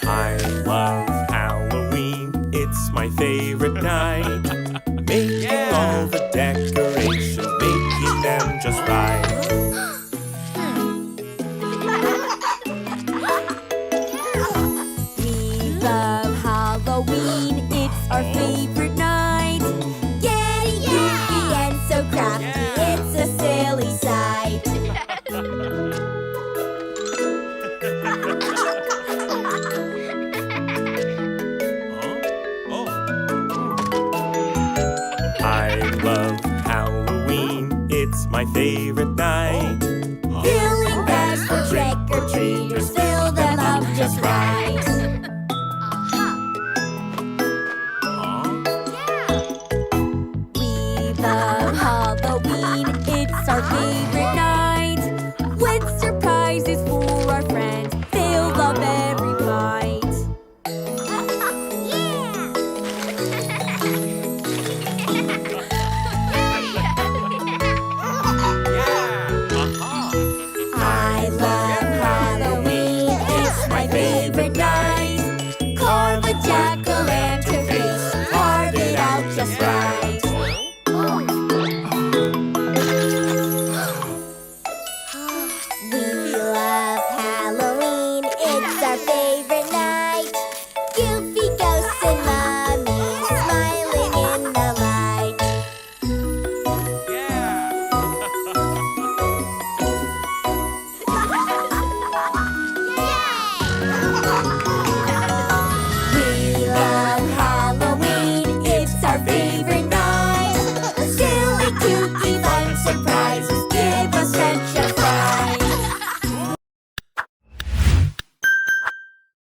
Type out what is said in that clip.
I love Halloween, it's my favorite night. Making all the decorations, making them just right. We love Halloween, it's our favorite night. Getting goofy and so crafty, it's a silly sight. I love Halloween, it's my favorite night. Filling bags for trick-or-treaters, fill them up just right. We love Halloween, it's our favorite night. With surprises for our friends, they'll love every bite. I love Halloween, it's my favorite night. Carve a jack-o'-lantern face, carve it out just right. We love Halloween, it's our favorite